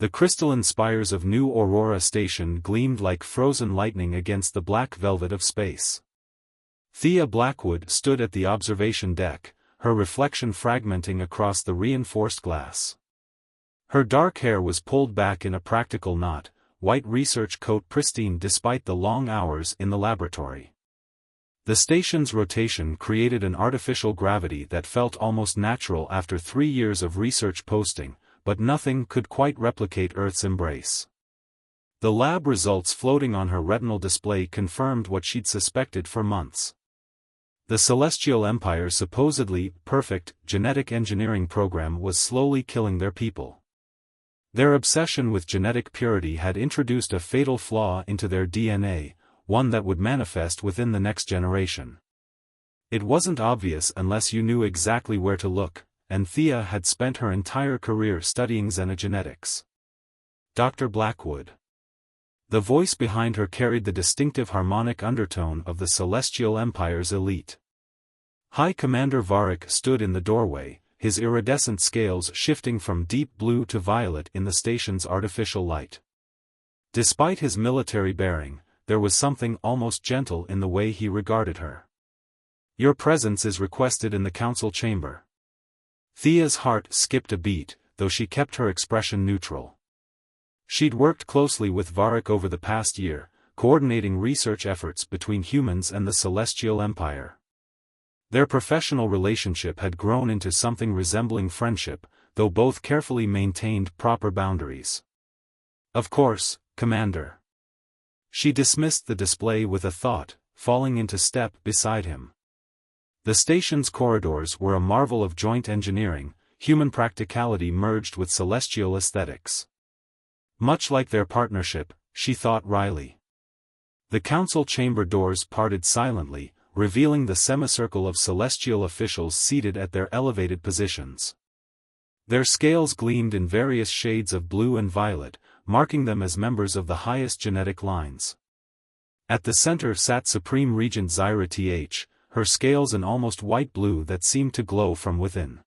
The crystalline spires of New Aurora Station gleamed like frozen lightning against the black velvet of space. Thea Blackwood stood at the observation deck, her reflection fragmenting across the reinforced glass. Her dark hair was pulled back in a practical knot, white research coat pristine despite the long hours in the laboratory. The station's rotation created an artificial gravity that felt almost natural after 3 years of research posting, but nothing could quite replicate Earth's embrace. The lab results floating on her retinal display confirmed what she'd suspected for months. The Celestial Empire's supposedly perfect genetic engineering program was slowly killing their people. Their obsession with genetic purity had introduced a fatal flaw into their DNA, one that would manifest within the next generation. It wasn't obvious unless you knew exactly where to look, and Thea had spent her entire career studying xenogenetics. Dr. Blackwood. The voice behind her carried the distinctive harmonic undertone of the Celestial Empire's elite. High Commander Varric stood in the doorway, his iridescent scales shifting from deep blue to violet in the station's artificial light. Despite his military bearing, there was something almost gentle in the way he regarded her. "Your presence is requested in the council chamber." Thea's heart skipped a beat, though she kept her expression neutral. She'd worked closely with Varric over the past year, coordinating research efforts between humans and the Celestial Empire. Their professional relationship had grown into something resembling friendship, though both carefully maintained proper boundaries. "Of course, Commander." She dismissed the display with a thought, falling into step beside him. The station's corridors were a marvel of joint engineering, human practicality merged with celestial aesthetics. Much like their partnership, she thought wryly. The council chamber doors parted silently, revealing the semicircle of celestial officials seated at their elevated positions. Their scales gleamed in various shades of blue and violet, marking them as members of the highest genetic lines. At the center sat Supreme Regent Zyra Th, her scales an almost white blue that seemed to glow from within.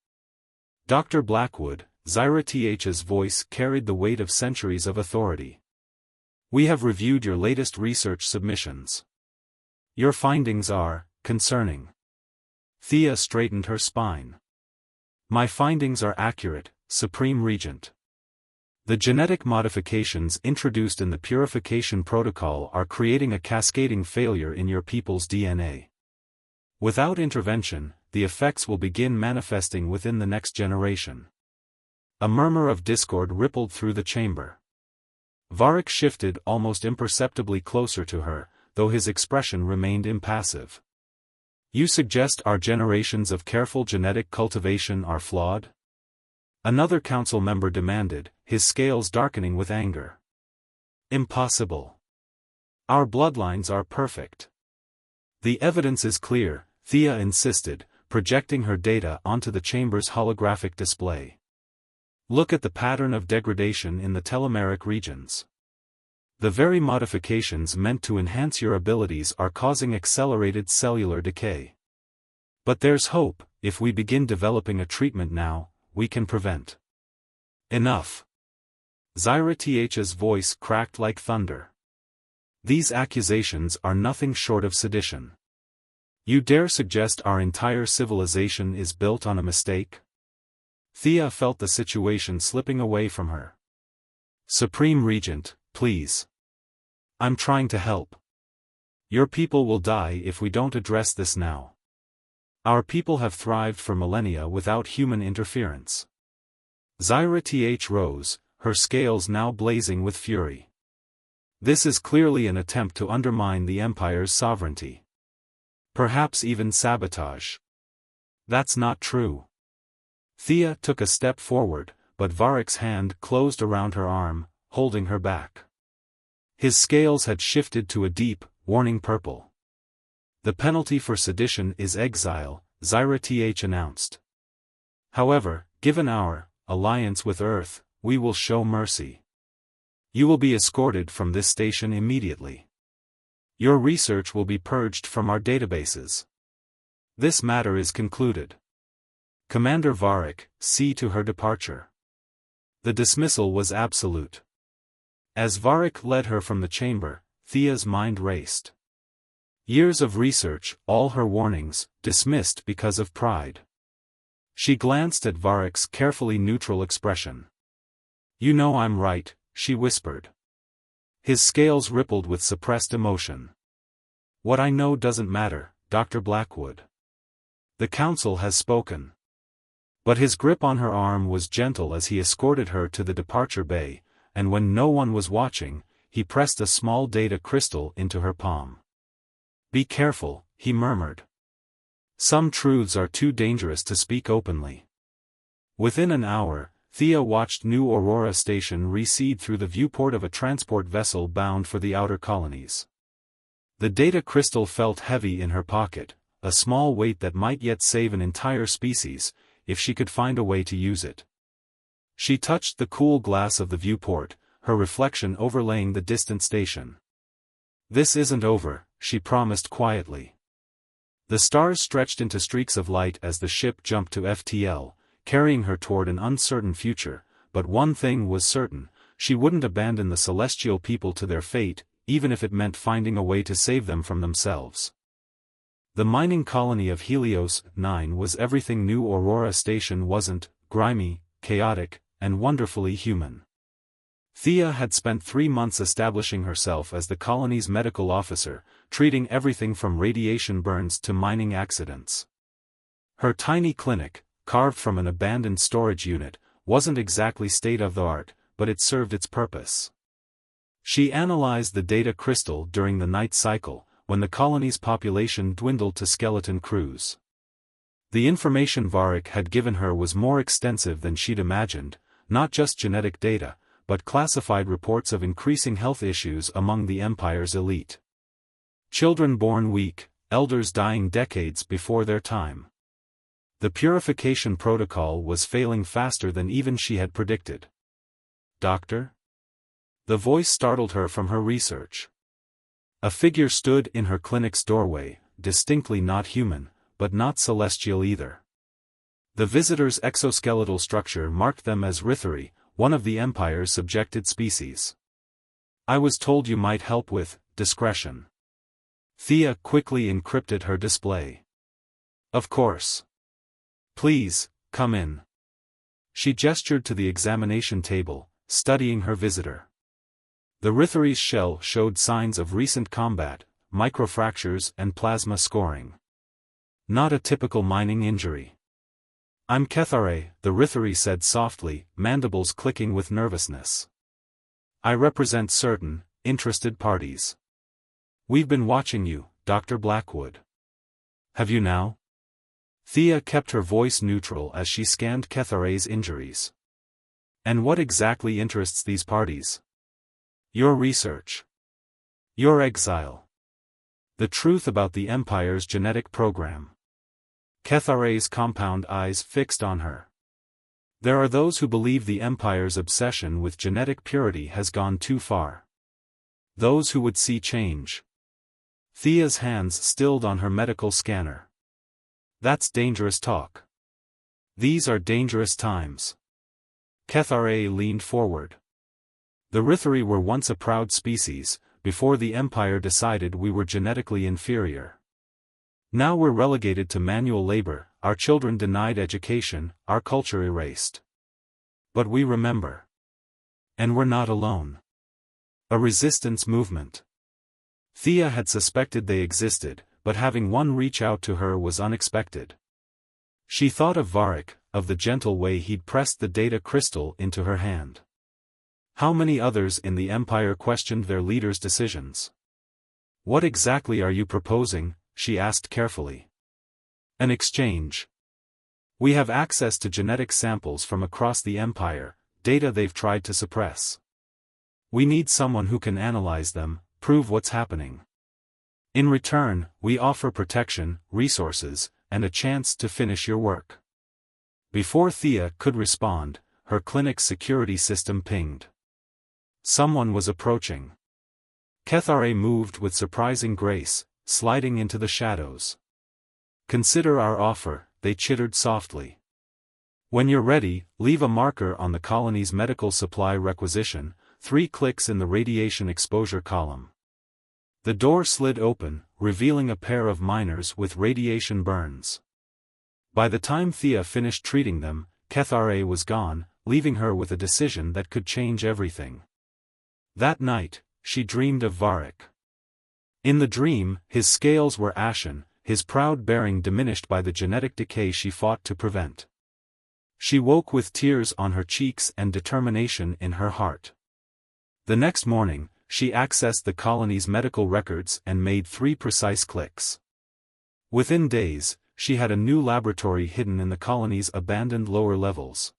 Dr. Blackwood, Zyra Th's voice carried the weight of centuries of authority. "We have reviewed your latest research submissions. Your findings are concerning." Thea straightened her spine. "My findings are accurate, Supreme Regent. The genetic modifications introduced in the purification protocol are creating a cascading failure in your people's DNA. Without intervention, the effects will begin manifesting within the next generation." A murmur of discord rippled through the chamber. Varric shifted almost imperceptibly closer to her, though his expression remained impassive. "You suggest our generations of careful genetic cultivation are flawed?" Another council member demanded, his scales darkening with anger. "Impossible. Our bloodlines are perfect." "The evidence is clear," Thea insisted, projecting her data onto the chamber's holographic display. "Look at the pattern of degradation in the telomeric regions. The very modifications meant to enhance your abilities are causing accelerated cellular decay. But there's hope. If we begin developing a treatment now, we can prevent." "Enough." Zyra Th's voice cracked like thunder. "These accusations are nothing short of sedition. You dare suggest our entire civilization is built on a mistake?" Thea felt the situation slipping away from her. "Supreme Regent, please. I'm trying to help. Your people will die if we don't address this now. Our people have thrived for millennia without human interference." Zyra Th rose, her scales now blazing with fury. "This is clearly an attempt to undermine the Empire's sovereignty. Perhaps even sabotage." "That's not true." Thea took a step forward, but Varric's hand closed around her arm, holding her back. His scales had shifted to a deep, warning purple. "The penalty for sedition is exile," Zyra Th announced. "However, given our alliance with Earth, we will show mercy. You will be escorted from this station immediately. Your research will be purged from our databases. This matter is concluded. Commander Varric, see to her departure." The dismissal was absolute. As Varric led her from the chamber, Thea's mind raced. Years of research, all her warnings, dismissed because of pride. She glanced at Varric's carefully neutral expression. "You know I'm right," she whispered. His scales rippled with suppressed emotion. "What I know doesn't matter, Dr. Blackwood. The council has spoken." But his grip on her arm was gentle as he escorted her to the departure bay, and when no one was watching, he pressed a small data crystal into her palm. "Be careful," he murmured. "Some truths are too dangerous to speak openly." Within an hour, Thea watched New Aurora Station recede through the viewport of a transport vessel bound for the outer colonies. The data crystal felt heavy in her pocket, a small weight that might yet save an entire species, if she could find a way to use it. She touched the cool glass of the viewport, her reflection overlaying the distant station. "This isn't over," she promised quietly. The stars stretched into streaks of light as the ship jumped to FTL, carrying her toward an uncertain future, but one thing was certain: she wouldn't abandon the celestial people to their fate, even if it meant finding a way to save them from themselves. The mining colony of Helios 9 was everything New Aurora Station wasn't: grimy, chaotic, and wonderfully human. Thea had spent 3 months establishing herself as the colony's medical officer, treating everything from radiation burns to mining accidents. Her tiny clinic, carved from an abandoned storage unit, wasn't exactly state-of-the-art, but it served its purpose. She analyzed the data crystal during the night cycle, when the colony's population dwindled to skeleton crews. The information Varric had given her was more extensive than she'd imagined, not just genetic data, but classified reports of increasing health issues among the Empire's elite. Children born weak, elders dying decades before their time. The purification protocol was failing faster than even she had predicted. "Doctor?" The voice startled her from her research. A figure stood in her clinic's doorway, distinctly not human, but not celestial either. The visitor's exoskeletal structure marked them as Rithari, one of the Empire's subjected species. "I was told you might help with discretion." Thea quickly encrypted her display. "Of course. Please, come in." She gestured to the examination table, studying her visitor. The Rithari's shell showed signs of recent combat, microfractures and plasma scoring. Not a typical mining injury. "I'm Kethare," the Rithari said softly, mandibles clicking with nervousness. "I represent certain, interested parties. We've been watching you, Dr. Blackwood." "Have you now?" Thea kept her voice neutral as she scanned Kethare's injuries. "And what exactly interests these parties?" "Your research. Your exile. The truth about the Empire's genetic program." Kethare's compound eyes fixed on her. "There are those who believe the Empire's obsession with genetic purity has gone too far. Those who would see change." Thea's hands stilled on her medical scanner. "That's dangerous talk. These are dangerous times." Kethare leaned forward. "The Rithari were once a proud species, before the Empire decided we were genetically inferior. Now we're relegated to manual labor, our children denied education, our culture erased. But we remember. And we're not alone. A resistance movement." Thea had suspected they existed, but having one reach out to her was unexpected. She thought of Varric, of the gentle way he'd pressed the data crystal into her hand. How many others in the Empire questioned their leader's decisions? "What exactly are you proposing?" she asked carefully. "An exchange. We have access to genetic samples from across the Empire, data they've tried to suppress. We need someone who can analyze them, prove what's happening. In return, we offer protection, resources, and a chance to finish your work." Before Thea could respond, her clinic's security system pinged. Someone was approaching. Kethare moved with surprising grace, sliding into the shadows. "Consider our offer," they chittered softly. When you're ready, leave a marker on the colony's medical supply requisition, 3 clicks in the radiation exposure column. The door slid open, revealing a pair of miners with radiation burns. By the time Thea finished treating them, Kethare was gone, leaving her with a decision that could change everything. That night, she dreamed of Varric. In the dream, his scales were ashen, his proud bearing diminished by the genetic decay she fought to prevent. She woke with tears on her cheeks and determination in her heart. The next morning, she accessed the colony's medical records and made 3 precise clicks. Within days, she had a new laboratory hidden in the colony's abandoned lower levels.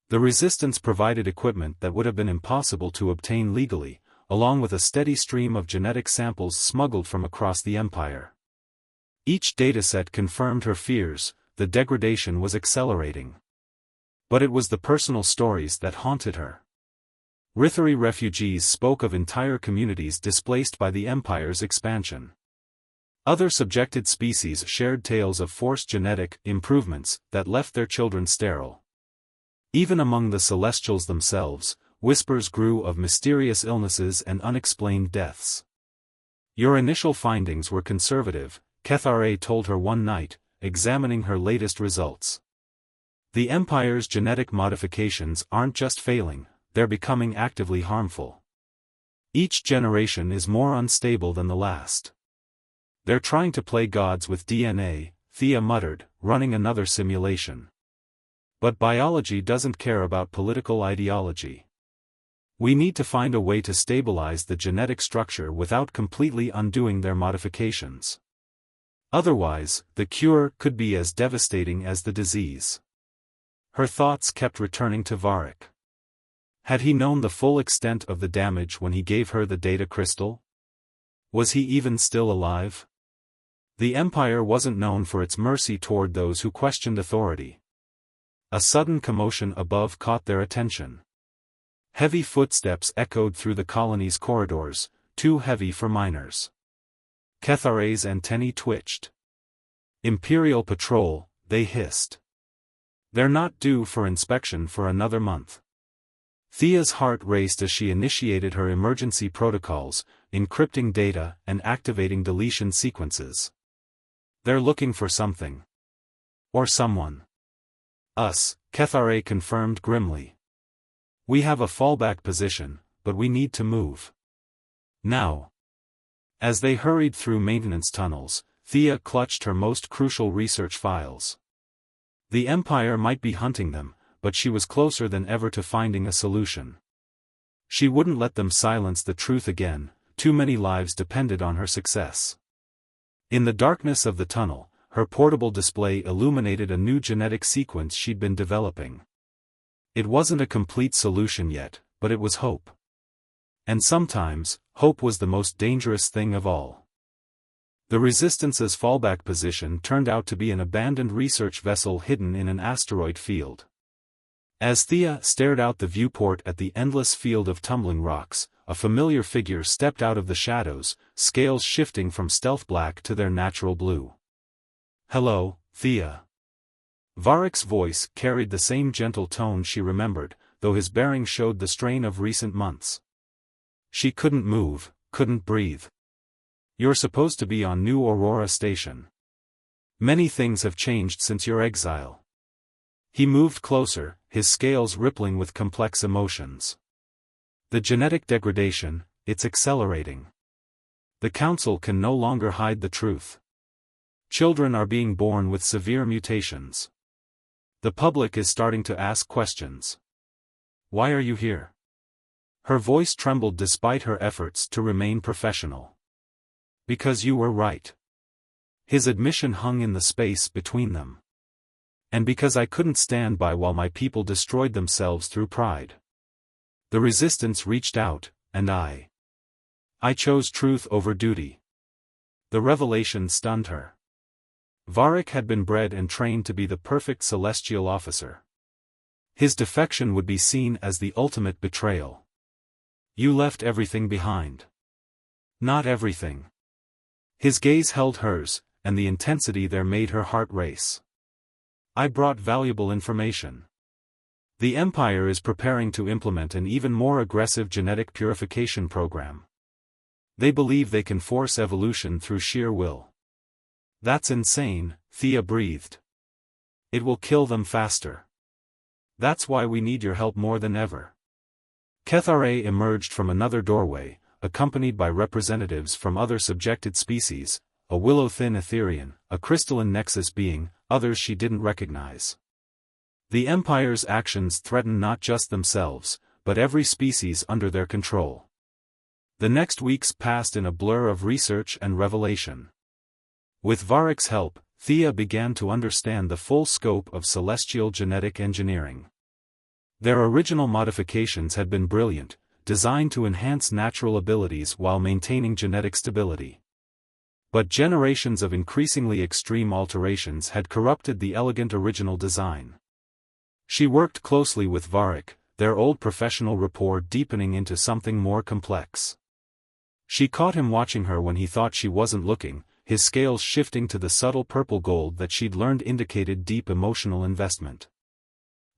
The Resistance provided equipment that would have been impossible to obtain legally, along with a steady stream of genetic samples smuggled from across the Empire. Each dataset confirmed her fears: the degradation was accelerating. But it was the personal stories that haunted her. Rithari refugees spoke of entire communities displaced by the Empire's expansion. Other subjected species shared tales of forced genetic improvements that left their children sterile. Even among the Celestials themselves, whispers grew of mysterious illnesses and unexplained deaths. "Your initial findings were conservative," Kethare told her one night, examining her latest results. "The Empire's genetic modifications aren't just failing, they're becoming actively harmful. Each generation is more unstable than the last. They're trying to play gods with DNA," Thea muttered, running another simulation. "But biology doesn't care about political ideology. We need to find a way to stabilize the genetic structure without completely undoing their modifications. Otherwise, the cure could be as devastating as the disease." Her thoughts kept returning to Varric. Had he known the full extent of the damage when he gave her the data crystal? Was he even still alive? The Empire wasn't known for its mercy toward those who questioned authority. A sudden commotion above caught their attention. Heavy footsteps echoed through the colony's corridors, too heavy for miners. Kethare's antennae twitched. "Imperial patrol," they hissed. "They're not due for inspection for another month." Thea's heart raced as she initiated her emergency protocols, encrypting data and activating deletion sequences. "They're looking for something. Or someone." "Us," Kethare confirmed grimly. "We have a fallback position, but we need to move. Now." As they hurried through maintenance tunnels, Thea clutched her most crucial research files. The Empire might be hunting them, but she was closer than ever to finding a solution. She wouldn't let them silence the truth again, too many lives depended on her success. In the darkness of the tunnel, her portable display illuminated a new genetic sequence she'd been developing. It wasn't a complete solution yet, but it was hope. And sometimes, hope was the most dangerous thing of all. The Resistance's fallback position turned out to be an abandoned research vessel hidden in an asteroid field. As Thea stared out the viewport at the endless field of tumbling rocks, a familiar figure stepped out of the shadows, scales shifting from stealth black to their natural blue. "Hello, Thea." Varric's voice carried the same gentle tone she remembered, though his bearing showed the strain of recent months. She couldn't move, couldn't breathe. "You're supposed to be on New Aurora Station. Many things have changed since your exile." He moved closer, his scales rippling with complex emotions. "The genetic degradation, it's accelerating. The Council can no longer hide the truth. Children are being born with severe mutations. The public is starting to ask questions. Why are you here?" Her voice trembled despite her efforts to remain professional. "Because you were right." His admission hung in the space between them. "And because I couldn't stand by while my people destroyed themselves through pride. The Resistance reached out, and I chose truth over duty." The revelation stunned her. Varric had been bred and trained to be the perfect celestial officer. His defection would be seen as the ultimate betrayal. "You left everything behind." "Not everything." His gaze held hers, and the intensity there made her heart race. I brought valuable information. The Empire is preparing to implement an even more aggressive genetic purification program. They believe they can force evolution through sheer will. That's insane, Thea breathed. It will kill them faster. That's why we need your help more than ever. Kethare emerged from another doorway, accompanied by representatives from other subjected species, a willow-thin Etherian, a crystalline Nexus being, others she didn't recognize. The Empire's actions threaten not just themselves, but every species under their control. The next weeks passed in a blur of research and revelation. With Varric's help, Thea began to understand the full scope of celestial genetic engineering. Their original modifications had been brilliant, designed to enhance natural abilities while maintaining genetic stability. But generations of increasingly extreme alterations had corrupted the elegant original design. She worked closely with Varric, their old professional rapport deepening into something more complex. She caught him watching her when he thought she wasn't looking, his scales shifting to the subtle purple gold that she'd learned indicated deep emotional investment.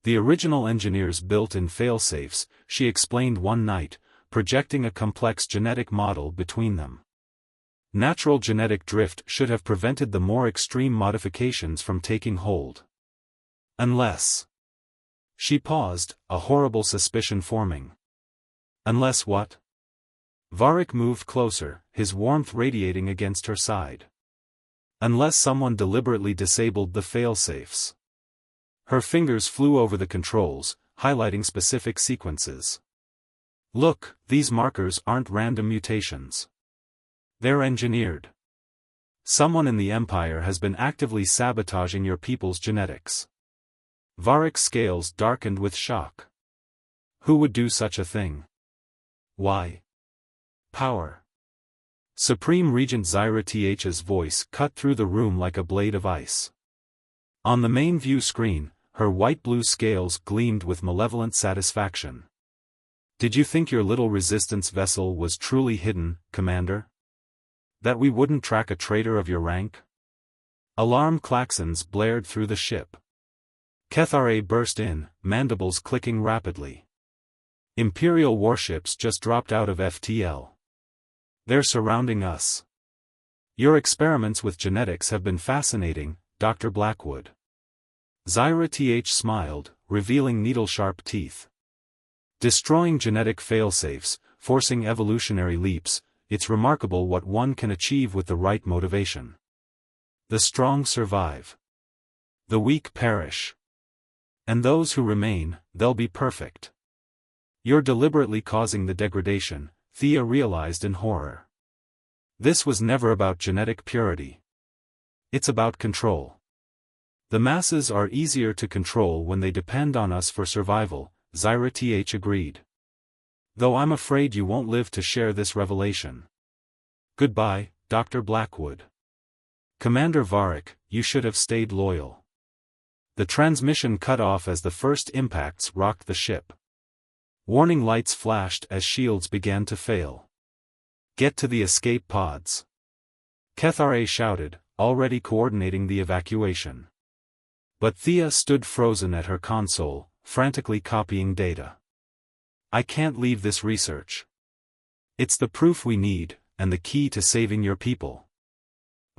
The original engineers built in failsafes, she explained one night, projecting a complex genetic model between them. Natural genetic drift should have prevented the more extreme modifications from taking hold. Unless... She paused, a horrible suspicion forming. Unless what? Varric moved closer, his warmth radiating against her side. Unless someone deliberately disabled the failsafes. Her fingers flew over the controls, highlighting specific sequences. Look, these markers aren't random mutations. They're engineered. Someone in the Empire has been actively sabotaging your people's genetics. Varric's scales darkened with shock. Who would do such a thing? Why? Power. Supreme Regent Zyra Th's voice cut through the room like a blade of ice. On the main view screen, her white-blue scales gleamed with malevolent satisfaction. Did you think your little resistance vessel was truly hidden, Commander? That we wouldn't track a traitor of your rank? Alarm klaxons blared through the ship. Kethare burst in, mandibles clicking rapidly. Imperial warships just dropped out of FTL. They're surrounding us. Your experiments with genetics have been fascinating, Dr. Blackwood. Zyra Th smiled, revealing needle-sharp teeth. Destroying genetic failsafes, forcing evolutionary leaps, it's remarkable what one can achieve with the right motivation. The strong survive. The weak perish. And those who remain, they'll be perfect. You're deliberately causing the degradation, Thea realized in horror. This was never about genetic purity. It's about control. The masses are easier to control when they depend on us for survival, Zyra Th agreed. Though I'm afraid you won't live to share this revelation. Goodbye, Dr. Blackwood. Commander Varric, you should have stayed loyal. The transmission cut off as the first impacts rocked the ship. Warning lights flashed as shields began to fail. Get to the escape pods. Kethare shouted, already coordinating the evacuation. But Thea stood frozen at her console, frantically copying data. I can't leave this research. It's the proof we need, and the key to saving your people.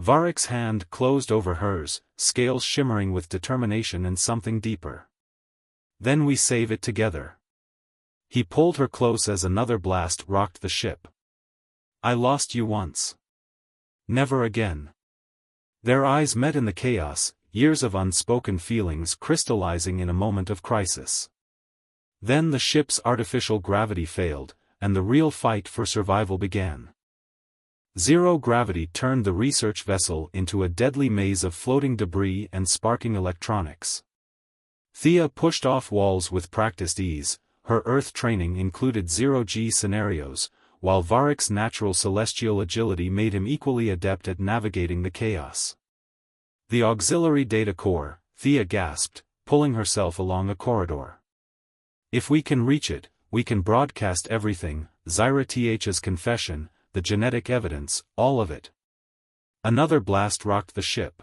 Varric's hand closed over hers, scales shimmering with determination and something deeper. Then we save it together. He pulled her close as another blast rocked the ship. I lost you once. Never again. Their eyes met in the chaos, years of unspoken feelings crystallizing in a moment of crisis. Then the ship's artificial gravity failed, and the real fight for survival began. Zero gravity turned the research vessel into a deadly maze of floating debris and sparking electronics. Thea pushed off walls with practiced ease, her Earth training included zero-G scenarios, while Varric's natural celestial agility made him equally adept at navigating the chaos. The auxiliary data core, Thea gasped, pulling herself along a corridor. If we can reach it, we can broadcast everything, Zyra Th's confession, the genetic evidence, all of it. Another blast rocked the ship.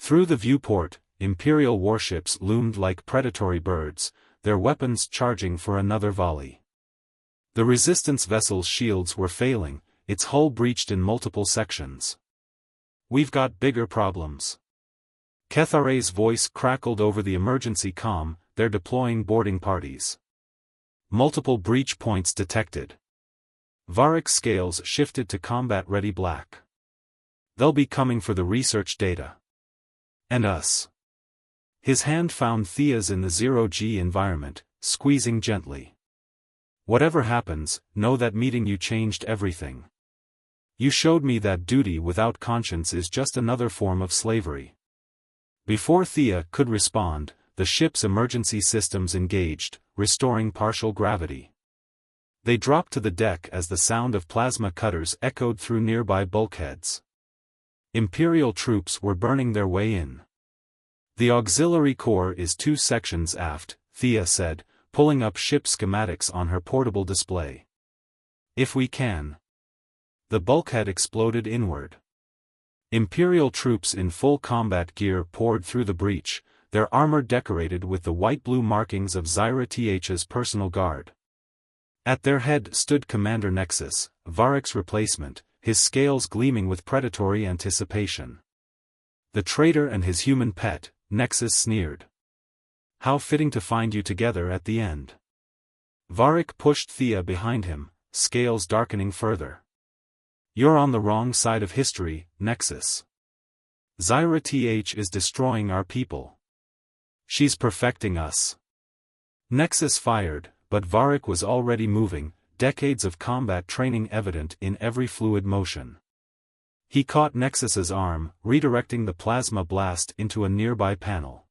Through the viewport, Imperial warships loomed like predatory birds, their weapons charging for another volley. The Resistance vessel's shields were failing, its hull breached in multiple sections. "We've got bigger problems." Kethare's voice crackled over the emergency comm, "They're deploying boarding parties. Multiple breach points detected." Varric's scales shifted to combat-ready black. "They'll be coming for the research data. And us." His hand found Thea's in the zero-G environment, squeezing gently. "Whatever happens, know that meeting you changed everything. You showed me that duty without conscience is just another form of slavery." Before Thea could respond, the ship's emergency systems engaged, restoring partial gravity. They dropped to the deck as the sound of plasma cutters echoed through nearby bulkheads. Imperial troops were burning their way in. "The auxiliary core is 2 sections aft," Thea said, pulling up ship schematics on her portable display. "If we can." The bulkhead exploded inward. Imperial troops in full combat gear poured through the breach, their armor decorated with the white-blue markings of Zyra Th's personal guard. At their head stood Commander Nexus, Varric's replacement, his scales gleaming with predatory anticipation. "The traitor and his human pet," Nexus sneered. "How fitting to find you together at the end." Varric pushed Thea behind him, scales darkening further. "You're on the wrong side of history, Nexus. Zyra Th is destroying our people. She's perfecting us." Nexus fired, but Varric was already moving, decades of combat training evident in every fluid motion. He caught Nexus's arm, redirecting the plasma blast into a nearby panel.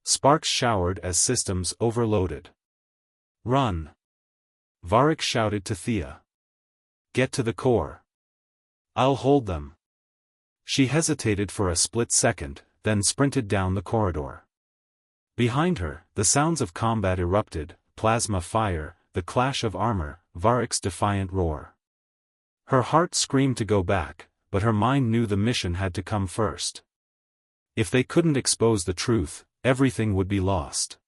Sparks showered as systems overloaded. "Run!" Varric shouted to Thea. "Get to the core. I'll hold them." She hesitated for a split second, then sprinted down the corridor. Behind her, the sounds of combat erupted, plasma fire, the clash of armor, Varric's defiant roar. Her heart screamed to go back, but her mind knew the mission had to come first. If they couldn't expose the truth, everything would be lost.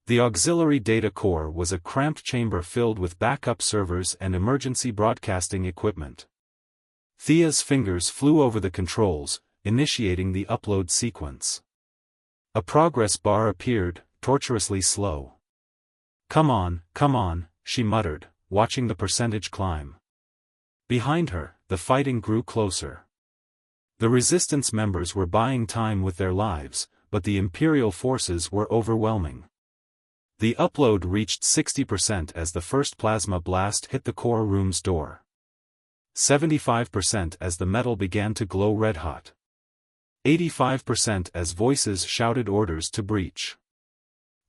The auxiliary data core was a cramped chamber filled with backup servers and emergency broadcasting equipment. Thea's fingers flew over the controls, initiating the upload sequence. A progress bar appeared, torturously slow. Come on," she muttered, watching the percentage climb. Behind her, the fighting grew closer. The Resistance members were buying time with their lives, but the Imperial forces were overwhelming. The upload reached 60% as the first plasma blast hit the core room's door. 75% as the metal began to glow red-hot. 85% as voices shouted orders to breach.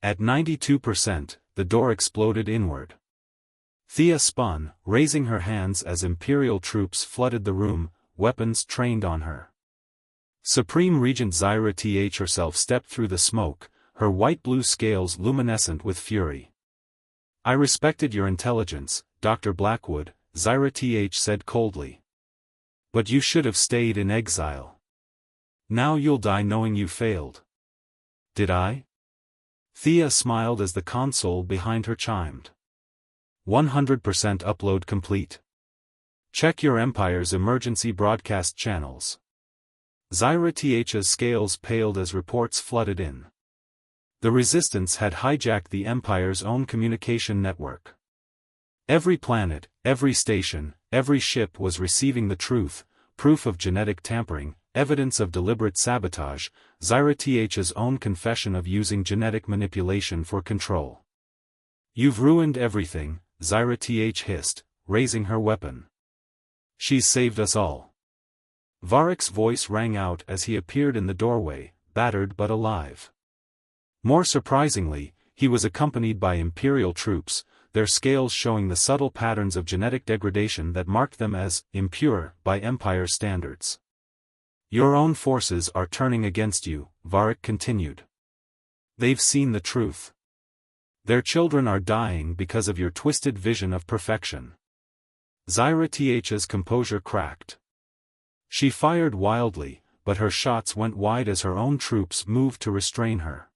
At 92%, the door exploded inward. Thea spun, raising her hands as Imperial troops flooded the room, weapons trained on her. Supreme Regent Zyra Th herself stepped through the smoke, her white-blue scales luminescent with fury. "I respected your intelligence, Dr. Blackwood," Zyra Th said coldly. "But you should have stayed in exile. Now you'll die knowing you failed." "Did I?" Thea smiled as the console behind her chimed. 100% upload complete. Check your Empire's emergency broadcast channels. Zyra Th's scales paled as reports flooded in. The Resistance had hijacked the Empire's own communication network. Every planet, every station, every ship was receiving the truth, proof of genetic tampering, evidence of deliberate sabotage, Zyra Th's own confession of using genetic manipulation for control. "You've ruined everything," Zyra Th hissed, raising her weapon. "She's saved us all." Varric's voice rang out as he appeared in the doorway, battered but alive. More surprisingly, he was accompanied by Imperial troops, their scales showing the subtle patterns of genetic degradation that marked them as impure by Empire standards. "Your own forces are turning against you," Varric continued. "They've seen the truth. Their children are dying because of your twisted vision of perfection." Zyra Th's composure cracked. She fired wildly, but her shots went wide as her own troops moved to restrain her.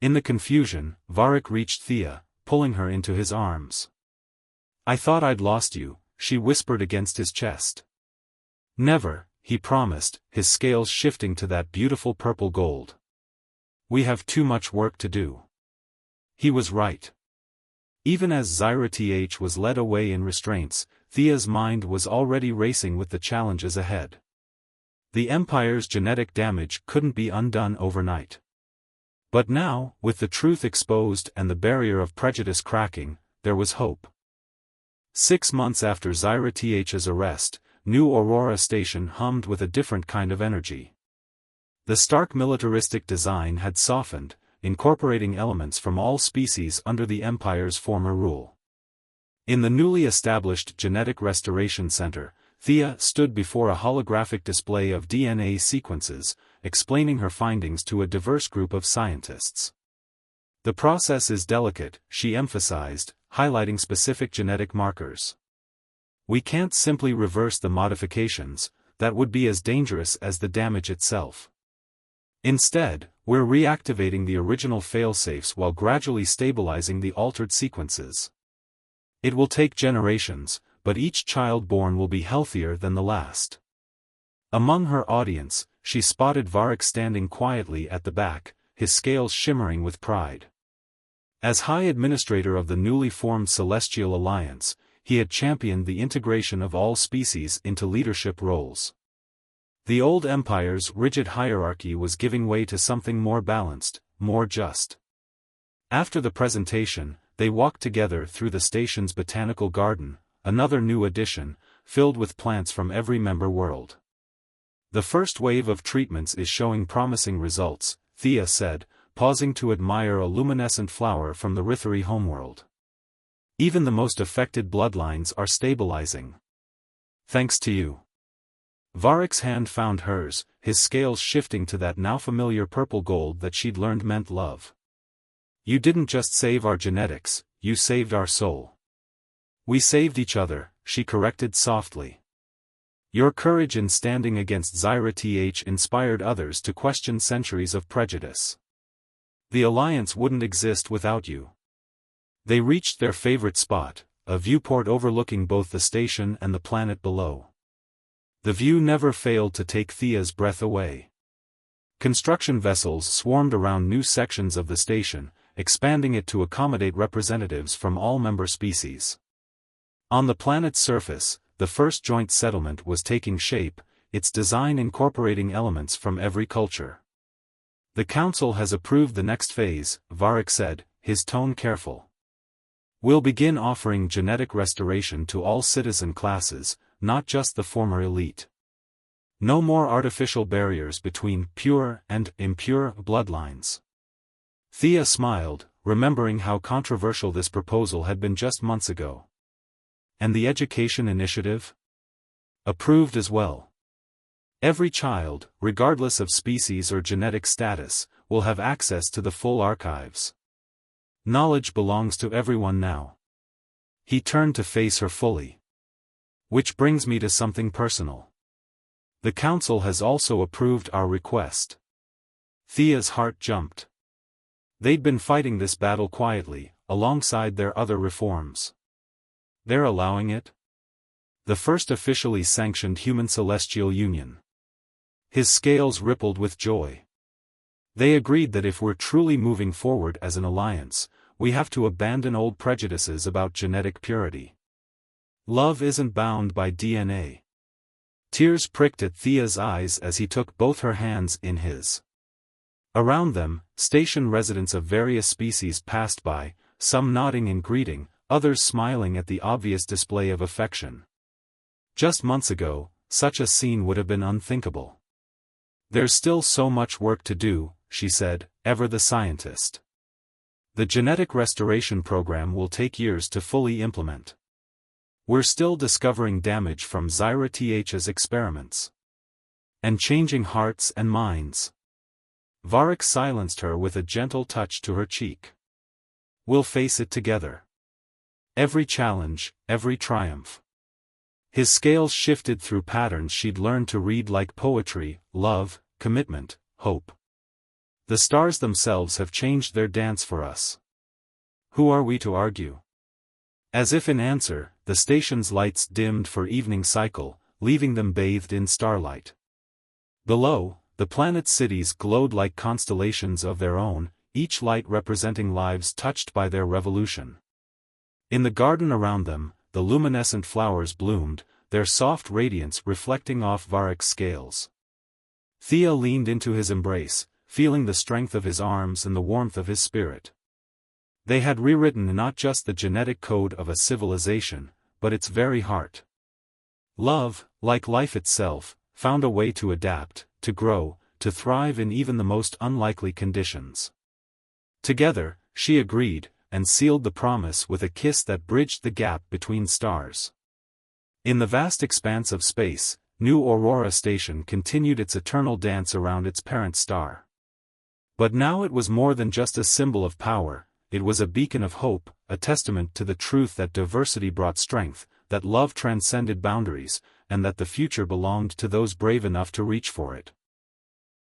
In the confusion, Varric reached Thea, pulling her into his arms. "I thought I'd lost you," she whispered against his chest. "Never," he promised, his scales shifting to that beautiful purple gold. "We have too much work to do." He was right. Even as Zyra was led away in restraints, Thea's mind was already racing with the challenges ahead. The Empire's genetic damage couldn't be undone overnight. But now, with the truth exposed and the barrier of prejudice cracking, there was hope. 6 months after Zyra's arrest, New Aurora Station hummed with a different kind of energy. The stark militaristic design had softened, incorporating elements from all species under the Empire's former rule. In the newly established Genetic Restoration Center, Thea stood before a holographic display of DNA sequences, explaining her findings to a diverse group of scientists. "The process is delicate," she emphasized, highlighting specific genetic markers. "We can't simply reverse the modifications, that would be as dangerous as the damage itself. Instead, we're reactivating the original failsafes while gradually stabilizing the altered sequences. It will take generations, but each child born will be healthier than the last." Among her audience, she spotted Varric standing quietly at the back, his scales shimmering with pride. As High Administrator of the newly formed Celestial Alliance, he had championed the integration of all species into leadership roles. The old Empire's rigid hierarchy was giving way to something more balanced, more just. After the presentation, they walked together through the station's botanical garden, another new addition, filled with plants from every member world. "The first wave of treatments is showing promising results," Thea said, pausing to admire a luminescent flower from the Rithari homeworld. "Even the most affected bloodlines are stabilizing. Thanks to you." Varric's hand found hers, his scales shifting to that now familiar purple gold that she'd learned meant love. "You didn't just save our genetics, you saved our soul." "We saved each other," she corrected softly. "Your courage in standing against Zyra inspired others to question centuries of prejudice. The Alliance wouldn't exist without you." They reached their favorite spot, a viewport overlooking both the station and the planet below. The view never failed to take Thea's breath away. Construction vessels swarmed around new sections of the station, expanding it to accommodate representatives from all member species. On the planet's surface, the first joint settlement was taking shape, its design incorporating elements from every culture. "The Council has approved the next phase," Varric said, his tone careful. "We'll begin offering genetic restoration to all citizen classes, not just the former elite. No more artificial barriers between pure and impure bloodlines." Thea smiled, remembering how controversial this proposal had been just months ago. "And the education initiative?" "Approved as well. Every child, regardless of species or genetic status, will have access to the full archives. Knowledge belongs to everyone now." He turned to face her fully. "Which brings me to something personal. The Council has also approved our request." Thea's heart jumped. They'd been fighting this battle quietly, alongside their other reforms. They're allowing it? The first officially sanctioned human-celestial union. His scales rippled with joy. They agreed that if we're truly moving forward as an alliance, we have to abandon old prejudices about genetic purity. Love isn't bound by DNA. Tears pricked at Thea's eyes as he took both her hands in his. Around them, station residents of various species passed by, some nodding in greeting, others smiling at the obvious display of affection. Just months ago, such a scene would have been unthinkable. "There's still so much work to do," she said, ever the scientist. "The genetic restoration program will take years to fully implement. We're still discovering damage from Zyra's experiments. And changing hearts and minds." Varric silenced her with a gentle touch to her cheek. "We'll face it together. Every challenge, every triumph." His scales shifted through patterns she'd learned to read like poetry: love, commitment, hope. The stars themselves have changed their dance for us. Who are we to argue? As if in answer, the station's lights dimmed for evening cycle, leaving them bathed in starlight. Below, the planet cities glowed like constellations of their own, each light representing lives touched by their revolution. In the garden around them, the luminescent flowers bloomed, their soft radiance reflecting off Varroc's scales. Thea leaned into his embrace, feeling the strength of his arms and the warmth of his spirit. They had rewritten not just the genetic code of a civilization, but its very heart. Love, like life itself, found a way to adapt, to grow, to thrive in even the most unlikely conditions. Together, she agreed, and sealed the promise with a kiss that bridged the gap between stars. In the vast expanse of space, New Aurora Station continued its eternal dance around its parent star. But now it was more than just a symbol of power, it was a beacon of hope, a testament to the truth that diversity brought strength, that love transcended boundaries, and that the future belonged to those brave enough to reach for it.